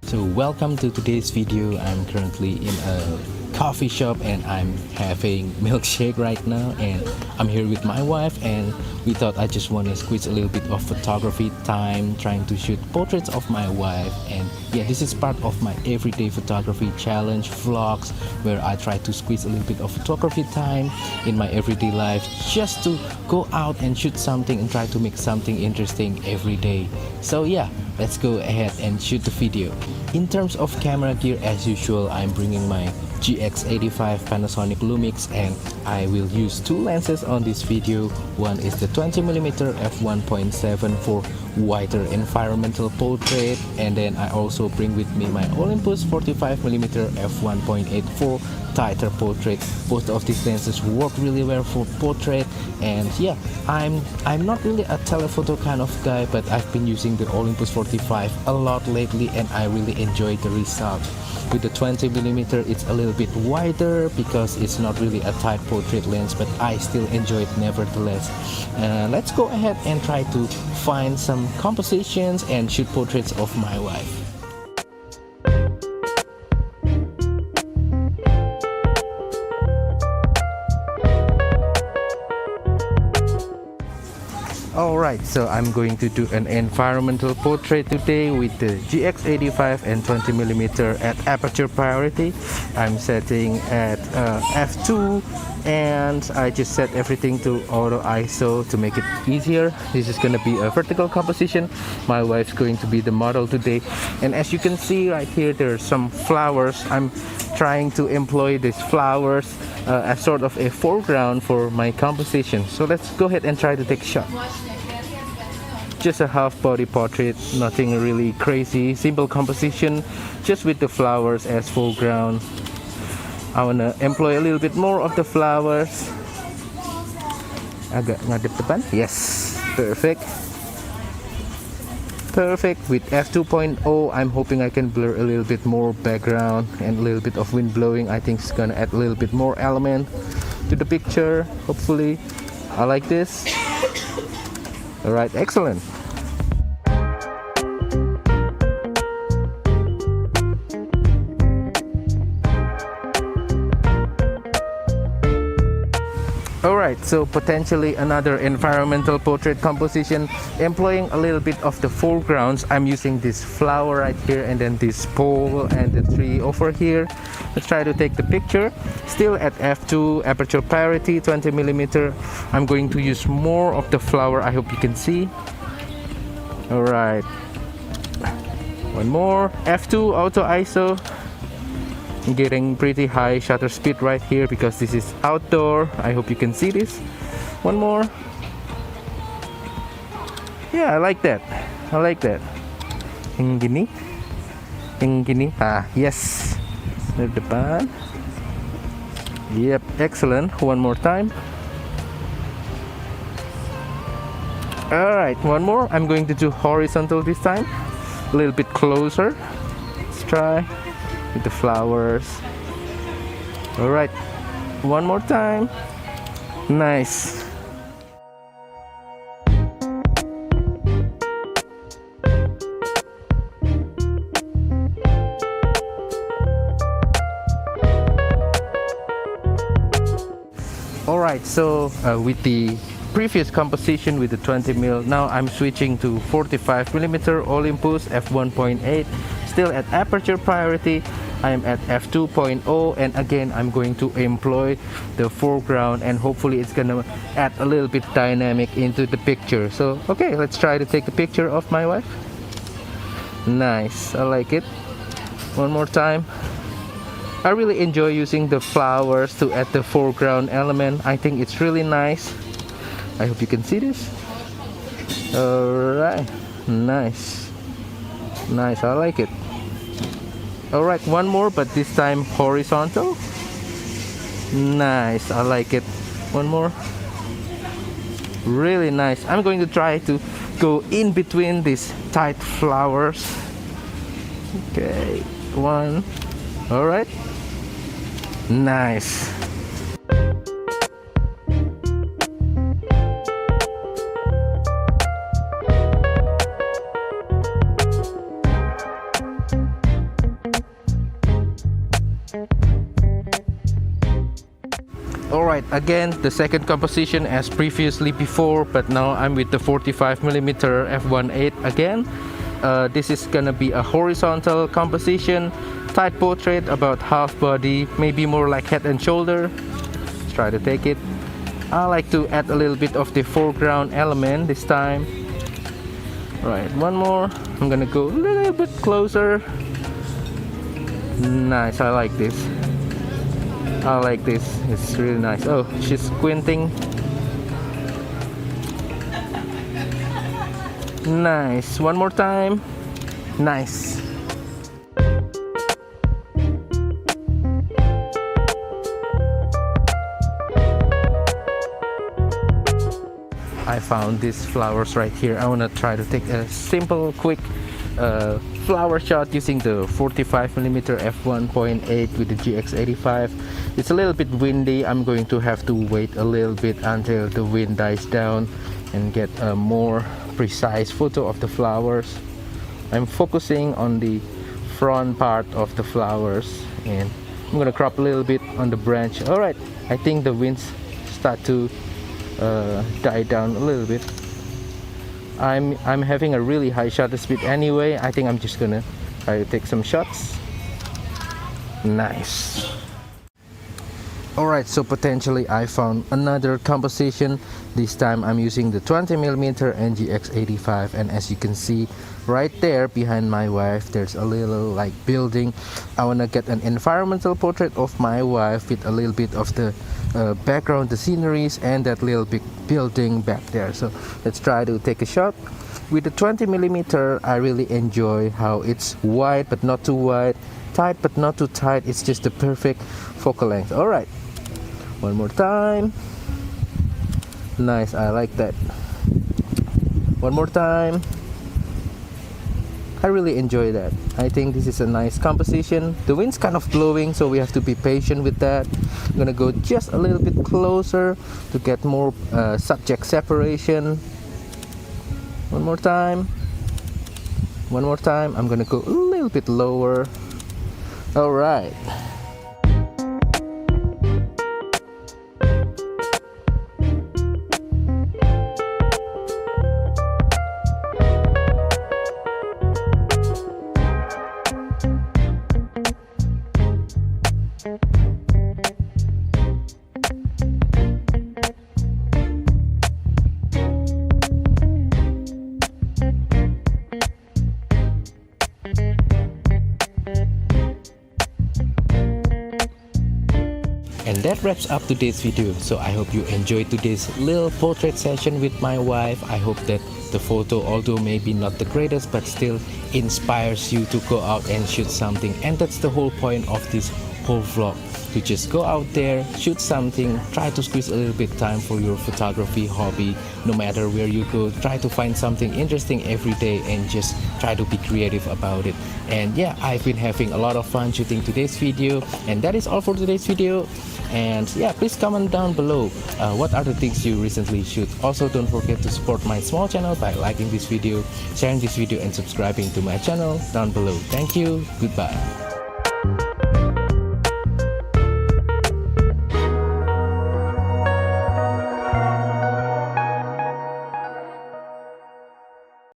So welcome to today's video. I'm currently in a coffee shop and I'm having milkshake right now, and I'm here with my wife, and we thought I just want to squeeze a little bit of photography time trying to shoot portraits of my wife. And yeah, this is part of my everyday photography challenge vlogs where I try to squeeze a little bit of photography time in my everyday life just to go out and shoot something and try to make something interesting every day. So yeah, let's go ahead and shoot the video. In terms of camera gear, as usual, I'm bringing my GX85 Panasonic Lumix, and I will use two lenses on this video. One is the 20mm f1.7 for wider environmental portrait, and then I also bring with me my Olympus 45mm f1.8 for tighter portrait. Both of these lenses work really well for portrait, and yeah, I'm not really a telephoto kind of guy, but I've been using the Olympus 45 a lot lately and I really enjoy the result. With the 20mm, it's a little bit wider because it's not really a tight portrait lens, but I still enjoy it nevertheless. Let's go ahead and try to find some compositions and shoot portraits of my wife. Alright, so I'm going to do an environmental portrait today with the GX85 and 20mm at aperture priority. I'm setting at f2, and I just set everything to auto ISO to make it easier. This is going to be a vertical composition. My wife's going to be the model today, and as you can see right here, there's some flowers. I'm trying to employ these flowers as sort of a foreground for my composition. So let's go ahead and try to take a shot. Just a half body portrait, nothing really crazy, simple composition, just with the flowers as foreground. I wanna employ a little bit more of the flowers. Agak ngadep depan. Yes, perfect. Perfect. With f2.0, I'm hoping I can blur a little bit more background and a little bit of wind blowing. I think it's gonna add a little bit more element to the picture, hopefully. I like this. Alright, excellent. Alright, so potentially another environmental portrait composition, employing a little bit of the foregrounds. I'm using this flower right here, and then this pole and the tree over here. Let's try to take the picture. Still at f2, aperture priority, 20mm. I'm going to use more of the flower, I hope you can see. Alright, one more, f2, auto ISO. I'm getting pretty high shutter speed right here because this is outdoor. I hope you can see this. One more. Yeah, I like that. I like that. Yang gini. Yang gini. Ah, yes. Dari depan. Yep, excellent. One more time. Alright, one more. I'm going to do horizontal this time. A little bit closer. Let's try. With the flowers. Alright, one more time. Nice. Alright, so with the previous composition with the 20mm, now I'm switching to 45mm Olympus f1.8. Still at aperture priority. I am at f2.0, and again I'm going to employ the foreground, and hopefully it's gonna add a little bit dynamic into the picture. So okay, let's try to take a picture of my wife. Nice, I like it. One more time. I really enjoy using the flowers to add the foreground element. I think it's really nice. I hope you can see this. Alright, nice. Nice, I like it. Alright, one more, but this time horizontal. Nice, I like it. One more. Really nice. I'm going to try to go in between these tight flowers. Okay, one. Alright. Nice. Alright, again the second composition as previously before, but now I'm with the 45mm f1.8 again. This is gonna be a horizontal composition, tight portrait, about half body, maybe more like head and shoulder. Let's try to take it. I like to add a little bit of the foreground element this time. Right, one more. I'm gonna go a little bit closer. Nice, I like this. I like this, it's really nice. Oh, she's squinting. Nice, one more time. Nice. I found these flowers right here. I want to try to take a simple, quick flower shot using the 45mm f1.8 with the GX85. It's a little bit windy. I'm going to have to wait a little bit until the wind dies down and get a more precise photo of the flowers. I'm focusing on the front part of the flowers, and I'm gonna crop a little bit on the branch. Alright, I think the winds start to die down a little bit. I'm having a really high shutter speed anyway. I think I'm just gonna try to take some shots. Nice. Alright, so potentially I found another composition. This time I'm using the 20mm GX85, and as you can see right there behind my wife, there's a little like building. I want to get an environmental portrait of my wife with a little bit of the background, the sceneries, and that little big building back there. So let's try to take a shot. With the 20mm, I really enjoy how it's wide but not too wide, tight but not too tight. It's just the perfect focal length. Alright, one more time. Nice, I like that. One more time. I really enjoy that. I think this is a nice composition. The wind's kind of blowing, so we have to be patient with that. I'm gonna go just a little bit closer to get more subject separation. One more time. One more time. I'm gonna go a little bit lower. All right. And that wraps up today's video. So I hope you enjoyed today's little portrait session with my wife. I hope that the photo, although maybe not the greatest, but still inspires you to go out and shoot something. And that's the whole point of this whole vlog, to just go out there, shoot something, try to squeeze a little bit time for your photography hobby. No matter where you go, try to find something interesting every day and just try to be creative about it. And yeah, I've been having a lot of fun shooting today's video, and that is all for today's video. And yeah, please comment down below what are the things you recently shoot. Also, don't forget to support my small channel by liking this video, sharing this video, and subscribing to my channel down below. Thank you. Goodbye.